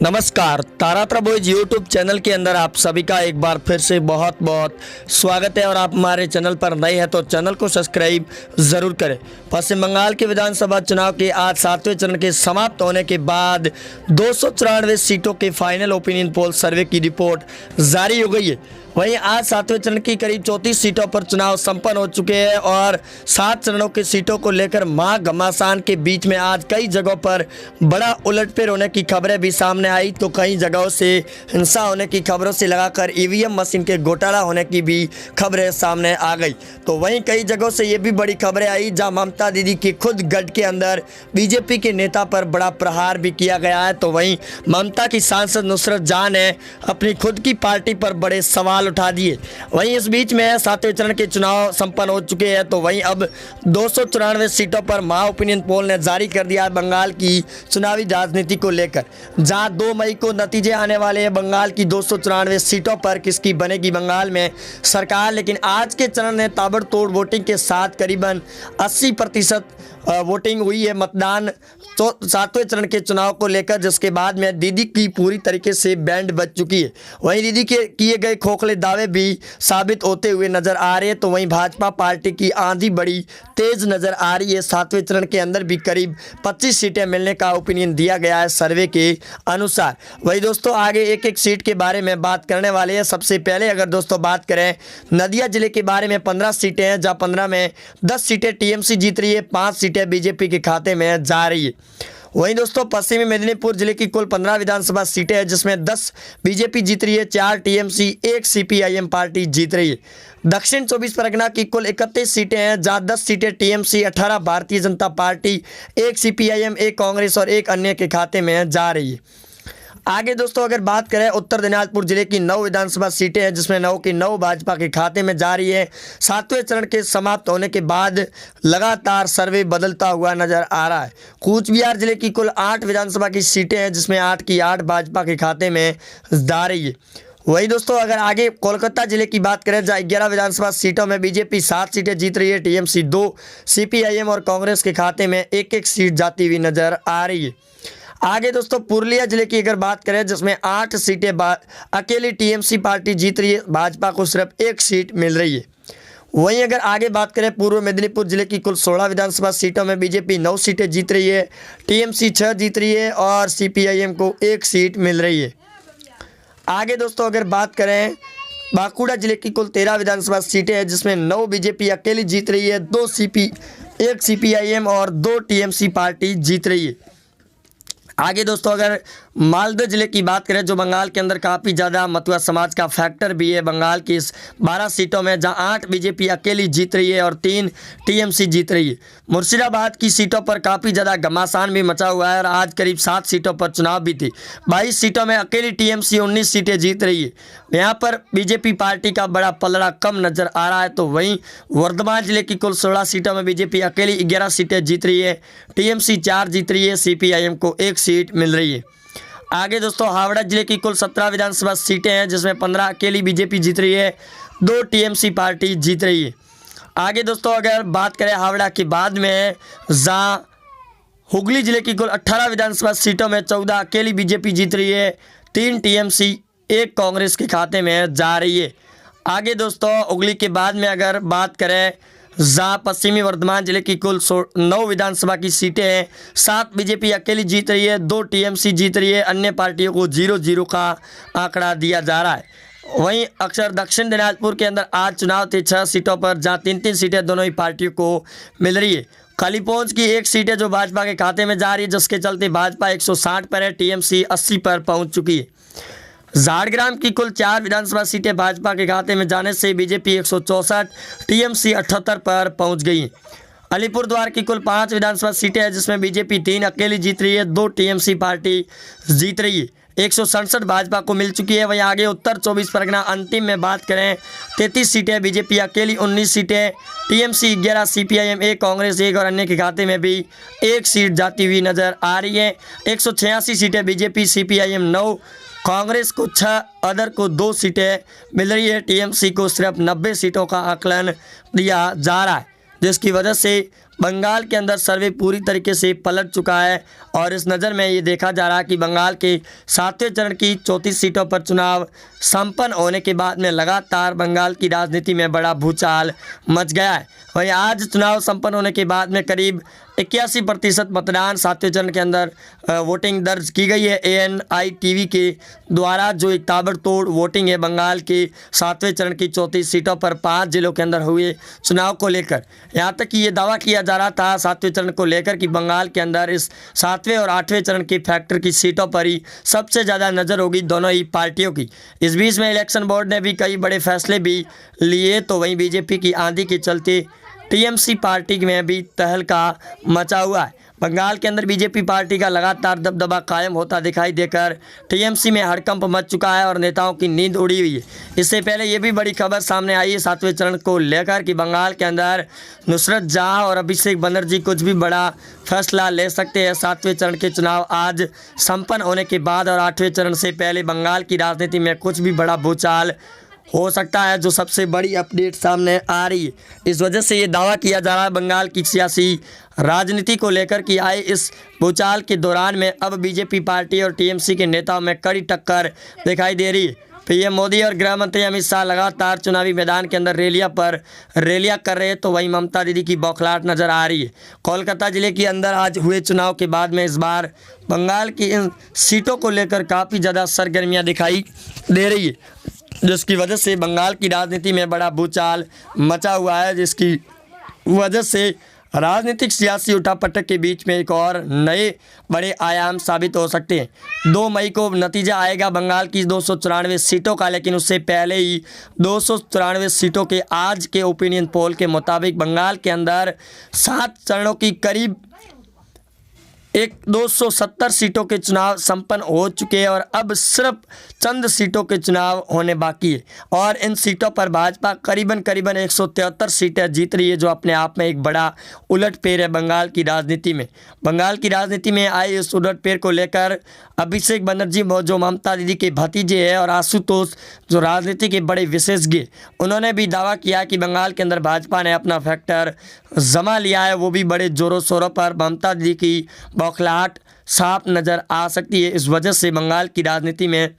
नमस्कार, तारात्रा boys YouTube channel के अंदर आप सभी का एक बार फिर से बहुत बहुत स्वागत है। और आप हमारे चैनल पर नए हैं तो चैनल को सब्सक्राइब ज़रूर करें। पश्चिम बंगाल के विधानसभा चुनाव के आज 7वें चरण के समाप्त होने के बाद 294 सीटों के फाइनल ओपिनियन पोल सर्वे की रिपोर्ट जारी हो गई है। वहीं आज 7वें चरण की करीब 34 सीटों पर चुनाव संपन्न हो चुके हैं और 7 चरणों की सीटों को लेकर मां घमासान के बीच में आज कई जगहों पर बड़ा उलटफेर होने की खबरें भी सामने आई, तो कई जगहों से हिंसा होने की खबरों से लगाकर ईवीएम मशीन के घोटाला होने की भी खबरें सामने आ गई। तो वहीं कई जगहों से ये भी बड़ी खबरें आई जहां ममता दीदी की खुद गढ़ के अंदर बीजेपी के नेता पर बड़ा प्रहार भी किया गया है। तो वहीं ममता की सांसद नुसरत जहां ने अपनी खुद की पार्टी पर बड़े सवाल उठा दिए। वहीं इस बीच में 7वें चरण के चुनाव संपन्न हो चुके हैं। तो वहीं अब 294 सीटों पर महा ओपिनियन पोल ने जारी कर दिया है बंगाल की चुनावी राजनीति को लेकर, जहां 2 मई को नतीजे आने वाले हैं बंगाल की 294 सीटों पर किसकी बनेगी बंगाल में सरकार। लेकिन आज के चरण में ताबड़तोड़ वोटिंग के साथ करीबन 80% वोटिंग हुई है मतदान 7वें चरण के चुनाव को लेकर, जिसके बाद में दीदी की पूरी तरीके से बैंड बज चुकी है। वहीं दीदी के किए गए खोखले दावे भी साबित होते हुए नजर आ रहे हैं। तो वहीं भाजपा पार्टी की आंधी बड़ी तेज नजर आ रही है। 7वें चरण के अंदर भी करीब 25 सीटें मिलने का ओपिनियन दिया गया है सर्वे के अनुसार। वही दोस्तों आगे एक एक सीट के बारे में बात करने वाले हैं। सबसे पहले अगर दोस्तों बात करें नदिया जिले के बारे में 15 सीटें हैं, जहां 15 में 10 सीटें टीएमसी जीत रही है, 5 सीटें बीजेपी के खाते में जा रही है। वहीं दोस्तों पश्चिमी मेदिनीपुर जिले की कुल 15 विधानसभा सीटें हैं, जिसमें 10 बीजेपी जीत रही है, 4 टीएमसी, 1 सीपीआईएम पार्टी जीत रही है। दक्षिण 24 परगना की कुल 31 सीटें हैं, जहां 10 सीटें TMC, 18 Bharatiya Janata party, 1 CPIM, 1 Congress और 1 अन्य के खाते में जा रही है। आगे दोस्तों अगर बात करें उत्तर दिनाजपुर जिले की 9 विधानसभा सीटें हैं, जिसमें 9 की 9 भाजपा के खाते में जा रही है। 7वें चरण के समाप्त होने के बाद लगातार सर्वे बदलता हुआ नजर आ रहा है। कूच बिहार जिले की कुल 8 विधानसभा की सीटें हैं, जिसमें 8 की 8 भाजपा के खाते में जा रही है। वही दोस्तों अगर आगे कोलकाता जिले की बात करें, जहाँ 11 विधानसभा सीटों में बीजेपी 7 सीटें जीत रही है, टीएमसी 2, सीपीआईएम और कांग्रेस के खाते में 1-1 सीट जाती हुई नजर आ रही है। आगे दोस्तों पुरुलिया जिले की अगर बात करें, जिसमें 8 सीटें अकेली टीएमसी पार्टी जीत रही है, भाजपा को सिर्फ 1 सीट मिल रही है। वहीं अगर आगे बात करें पूर्व मेदिनीपुर जिले की कुल 16 विधानसभा सीटों में बीजेपी 9 सीटें जीत रही है, टीएमसी 6 जीत रही है और सीपीआईएम को 1 सीट मिल रही है। आगे दोस्तों अगर बात करें बांकुड़ा जिले की कुल 13 विधानसभा सीटें हैं, जिसमें 9 बीजेपी अकेली जीत रही है, 1 सीपीआईएम और 2 टीएमसी पार्टी जीत रही है। आगे दोस्तों अगर मालदा जिले की बात करें, जो बंगाल के अंदर काफ़ी ज़्यादा मतुआ समाज का फैक्टर भी है, बंगाल की इस 12 सीटों में जहां 8 बीजेपी अकेली जीत रही है और 3 टीएमसी जीत रही है। मुर्शिदाबाद की सीटों पर काफ़ी ज़्यादा घमासान भी मचा हुआ है और आज करीब 7 सीटों पर चुनाव भी थी। 22 सीटों में अकेली टीएमसी 19 सीटें जीत रही है। यहाँ पर बीजेपी पार्टी का बड़ा पलड़ा कम नज़र आ रहा है। तो वहीं वर्धमान जिले की कुल 16 सीटों में बीजेपी अकेली 11 सीटें जीत रही है, टीएमसी 4 जीत रही है, सीपीआईएम को 1 सीट मिल रही है। आगे दोस्तों हावड़ा जिले की कुल 17 विधानसभा सीटें हैं, जिसमें 15 अकेली बीजेपी जीत रही है, 2 टीएमसी पार्टी जीत रही है। आगे दोस्तों अगर बात करें हावड़ा के बाद में जहां हुगली जिले की कुल 18 विधानसभा सीटों में 14 अकेली बीजेपी जीत रही है, 3 टीएमसी, 1 कांग्रेस के खाते में जा रही है। आगे दोस्तों हुगली के बाद में अगर बात करें जहाँ पश्चिमी वर्धमान जिले की कुल 9 विधानसभा की सीटें हैं, 7 बीजेपी अकेली जीत रही है, 2 टीएमसी जीत रही है, अन्य पार्टियों को 0-0 का आंकड़ा दिया जा रहा है। वहीं अक्सर दक्षिण दिनाजपुर के अंदर आज चुनाव थे 6 सीटों पर, जहाँ 3-3 सीटें दोनों ही पार्टियों को मिल रही है। कालीपौंज की 1 सीट है जो भाजपा के खाते में जा रही है, जिसके चलते भाजपा 160 पर है, टीएमसी 80 पर पहुँच चुकी है। झारग्राम की कुल 4 विधानसभा सीटें भाजपा के खाते में जाने से बीजेपी 164, टीएमसी 78 पर पहुंच गई। अलीपुरद्वार की कुल 5 विधानसभा सीटें हैं, जिसमें बीजेपी 3 अकेली जीत रही है, 2 टीएमसी पार्टी जीत रही है, 167 भाजपा को मिल चुकी है। वहीं आगे उत्तर 24 परगना अंतिम में बात करें 33 सीटें बीजेपी अकेली, 19 सीटें टीएमसी, 11 सीपीआईएम, 1 कांग्रेस, 1 और अन्य के खाते में भी 1 सीट जाती हुई नजर आ रही है। 186 सीटें बीजेपी, सीपीआईएम 9, कांग्रेस को 6, अदर को 2 सीटें मिल रही है, टीएमसी को सिर्फ 90 सीटों का आकलन दिया जा रहा है, जिसकी वजह से बंगाल के अंदर सर्वे पूरी तरीके से पलट चुका है और इस नज़र में ये देखा जा रहा है कि बंगाल के 7वें चरण की 34 सीटों पर चुनाव संपन्न होने के बाद में लगातार बंगाल की राजनीति में बड़ा भूचाल मच गया है। वहीं आज चुनाव संपन्न होने के बाद में करीब 81% मतदान 7वें चरण के अंदर वोटिंग दर्ज की गई है। ANI TV के द्वारा जो एक ताबड़तोड़ वोटिंग है बंगाल के 7वें चरण की 34 सीटों पर 5 जिलों के अंदर हुए चुनाव को लेकर, यहाँ तक कि ये दावा किया जा रहा था 7वें चरण को लेकर कि बंगाल के अंदर इस 7वें और 8वें चरण की फैक्टर की सीटों पर ही सबसे ज़्यादा नज़र होगी दोनों ही पार्टियों की। इस बीच में इलेक्शन बोर्ड ने भी कई बड़े फैसले भी लिए, तो वहीं बीजेपी की आंधी के चलते TMC पार्टी में भी तहलका मचा हुआ है। बंगाल के अंदर बीजेपी पार्टी का लगातार दबदबा कायम होता दिखाई देकर TMC में हड़कंप मच चुका है और नेताओं की नींद उड़ी हुई है। इससे पहले ये भी बड़ी खबर सामने आई है 7वें चरण को लेकर कि बंगाल के अंदर नुसरत जहाँ और अभिषेक बनर्जी कुछ भी बड़ा फैसला ले सकते हैं। 7वें चरण के चुनाव आज संपन्न होने के बाद और 8वें चरण से पहले बंगाल की राजनीति में कुछ भी बड़ा भूचाल हो सकता है, जो सबसे बड़ी अपडेट सामने आ रही है। इस वजह से ये दावा किया जा रहा है बंगाल की सियासी राजनीति को लेकर कि आए इस भूचाल के दौरान में अब बीजेपी पार्टी और TMC के नेताओं में कड़ी टक्कर दिखाई दे रही है। PM मोदी और गृह मंत्री अमित शाह लगातार चुनावी मैदान के अंदर रैलियां कर रहे हैं, तो वहीं ममता दीदी की बौखलाहट नज़र आ रही है। कोलकाता जिले के अंदर आज हुए चुनाव के बाद में इस बार बंगाल की इन सीटों को लेकर काफ़ी ज़्यादा सरगर्मियाँ दिखाई दे रही है, जिसकी वजह से बंगाल की राजनीति में बड़ा भूचाल मचा हुआ है, जिसकी वजह से राजनीतिक सियासी उठापटक के बीच में एक और नए बड़े आयाम साबित हो सकते हैं। 2 मई को नतीजा आएगा बंगाल की 294 सीटों का, लेकिन उससे पहले ही 294 सीटों के आज के ओपिनियन पोल के मुताबिक बंगाल के अंदर 7 चरणों की करीब 270 सीटों के चुनाव संपन्न हो चुके हैं और अब सिर्फ चंद सीटों के चुनाव होने बाकी है और इन सीटों पर भाजपा करीबन 173 सीटें जीत रही है, जो अपने आप में एक बड़ा उलटफेर है बंगाल की राजनीति में। बंगाल की राजनीति में आई इस उलटफेर को लेकर अभिषेक बनर्जी जो ममता दीदी के भतीजे हैं और आशुतोष जो राजनीति के बड़े विशेषज्ञ, उन्होंने भी दावा किया कि बंगाल के अंदर भाजपा ने अपना फैक्टर जमा लिया है, वो भी बड़े ज़ोरों शोरों पर। ममता दीदी की बौखलाहट साफ नज़र आ सकती है। इस वजह से बंगाल की राजनीति में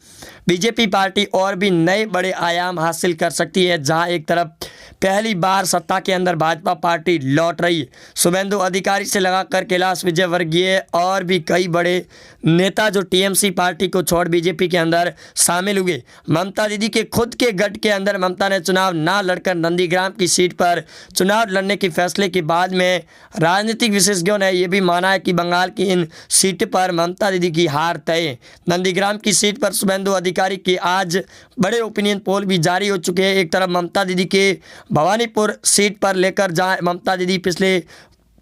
बीजेपी पार्टी और भी नए बड़े आयाम हासिल कर सकती है, जहां एक तरफ पहली बार सत्ता के अंदर भाजपा पार्टी लौट रही है। शुभेंदु अधिकारी से लगाकर कैलाश विजयवर्गीय और भी कई बड़े नेता जो TMC पार्टी को छोड़ बीजेपी के अंदर शामिल हुए। ममता दीदी के खुद के गढ़ के अंदर ममता ने चुनाव ना लड़कर नंदीग्राम की सीट पर चुनाव लड़ने के फैसले के बाद में राजनीतिक विशेषज्ञों ने यह भी माना है कि बंगाल की इन सीट पर ममता दीदी की हार तय है। नंदीग्राम की सीट पर शुभेंदु अधिकारी के आज बड़े ओपिनियन पोल भी जारी हो चुके हैं। एक तरफ ममता दीदी के भवानीपुर सीट पर लेकर जहां ममता दीदी पिछले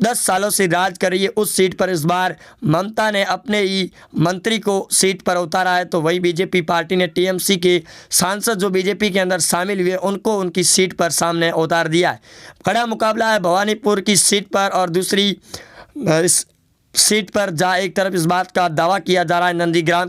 10 सालों से राज कर रही है, उस सीट पर इस बार ममता ने अपने ही मंत्री को सीट पर उतारा है, तो वही बीजेपी पार्टी ने TMC के सांसद जो बीजेपी के अंदर शामिल हुए उनको उनकी सीट पर सामने उतार दिया है। कड़ा मुकाबला है भवानीपुर की सीट पर और दूसरी इस सीट पर जहाँ एक तरफ इस बात का दावा किया जा रहा है नंदीग्राम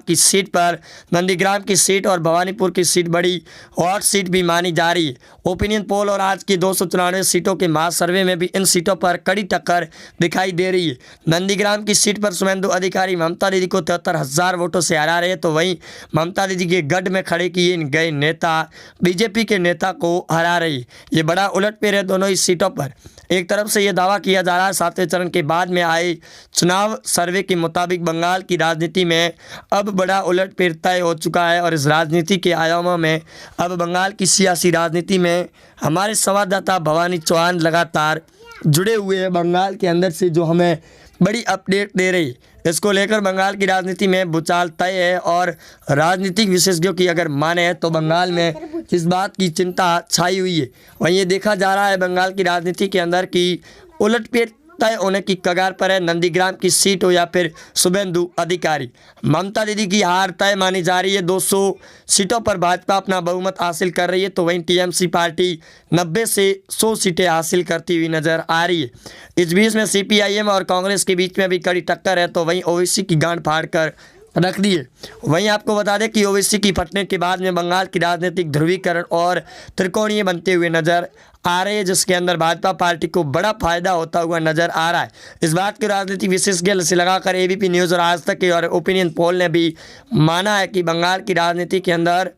की सीट और भवानीपुर की सीट बड़ी हॉट सीट भी मानी जा रही है। ओपिनियन पोल और आज की 294 सीटों के मास सर्वे में भी इन सीटों पर कड़ी टक्कर दिखाई दे रही है। नंदीग्राम की सीट पर शुभेंदु अधिकारी ममता दीदी को 73,000 वोटों से हरा रहे हैं, तो वहीं ममता दीदी के गढ़ में खड़े किए गए नेता बीजेपी के नेता को हरा रही। ये बड़ा उलटफेर है दोनों ही सीटों पर। एक तरफ से ये दावा किया जा रहा है 7वें चरण के बाद में आए चुनाव सर्वे के मुताबिक बंगाल की राजनीति में अब बड़ा उलटफेर तय हो चुका है और इस राजनीति के आयामों में अब बंगाल की सियासी राजनीति में हमारे संवाददाता भवानी चौहान लगातार जुड़े हुए हैं बंगाल के अंदर से, जो हमें बड़ी अपडेट दे रही है। इसको लेकर बंगाल की राजनीति में भूचाल तय है और राजनीतिक विशेषज्ञों की अगर माने तो बंगाल में इस बात की चिंता छाई हुई है। वहीं ये देखा जा रहा है बंगाल की राजनीति के अंदर की उलटफेर तय होने की कगार पर है। नंदीग्राम की सीट हो या फिर शुभेंदु अधिकारी, ममता दीदी की हार तय मानी जा रही है। 200 सीटों पर भाजपा अपना बहुमत हासिल कर रही है, तो वहीं TMC पार्टी 90 से 100 सीटें हासिल करती हुई नजर आ रही है। इस बीच में CPIM और कांग्रेस के बीच में भी कड़ी टक्कर है, तो वहीं OWC की गांड फाड़ कर रख दी है। वहीं आपको बता दें कि OWC की फटने के बाद में बंगाल की राजनीतिक ध्रुवीकरण और त्रिकोणीय बनते हुए नजर आ रही है, जिसके अंदर भाजपा पार्टी को बड़ा फायदा होता हुआ नजर आ रहा है। इस बात की राजनीतिक विशेषज्ञ से लगाकर एबीपी न्यूज़ और आज तक की और ओपिनियन पोल ने भी माना है कि बंगाल की राजनीति के अंदर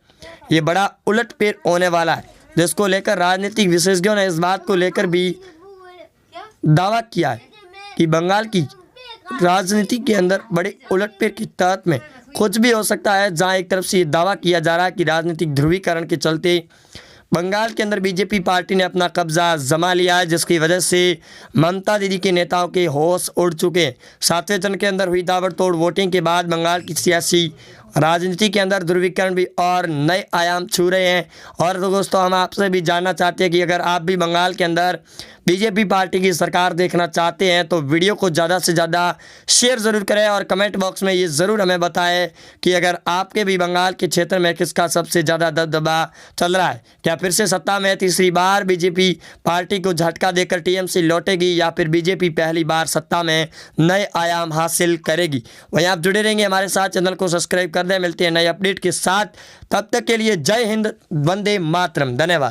ये बड़ा उलटफेर होने वाला है, जिसको लेकर राजनीतिक विशेषज्ञों ने इस बात को लेकर भी दावा किया है कि बंगाल की राजनीति के अंदर बड़े उलटफेर के तहत में कुछ भी हो सकता है। जहां एक तरफ से ये दावा किया जा रहा है कि राजनीतिक ध्रुवीकरण के चलते बंगाल के अंदर बीजेपी पार्टी ने अपना कब्जा जमा लिया है, जिसकी वजह से ममता दीदी के नेताओं के होश उड़ चुके हैं। 7वें चरण के अंदर हुई ताबड़तोड़ वोटिंग के बाद बंगाल की सियासी राजनीति के अंदर ध्रुवीकरण भी और नए आयाम छू रहे हैं। और तो दोस्तों, हम आपसे भी जानना चाहते हैं कि अगर आप भी बंगाल के अंदर बीजेपी पार्टी की सरकार देखना चाहते हैं तो वीडियो को ज़्यादा से ज़्यादा शेयर ज़रूर करें और कमेंट बॉक्स में ये ज़रूर हमें बताएं कि अगर आपके भी बंगाल के क्षेत्र में किसका सबसे ज़्यादा दबदबा चल रहा है। क्या फिर से सत्ता में तीसरी बार बीजेपी पार्टी को झटका देकर टीएमसी लौटेगी या फिर बीजेपी पहली बार सत्ता में नए आयाम हासिल करेगी। वहीं आप जुड़े रहेंगे हमारे साथ, चैनल को सब्सक्राइब कर दें। मिलते हैं नए अपडेट के साथ, तब तक के लिए जय हिंद, वंदे मातरम, धन्यवाद।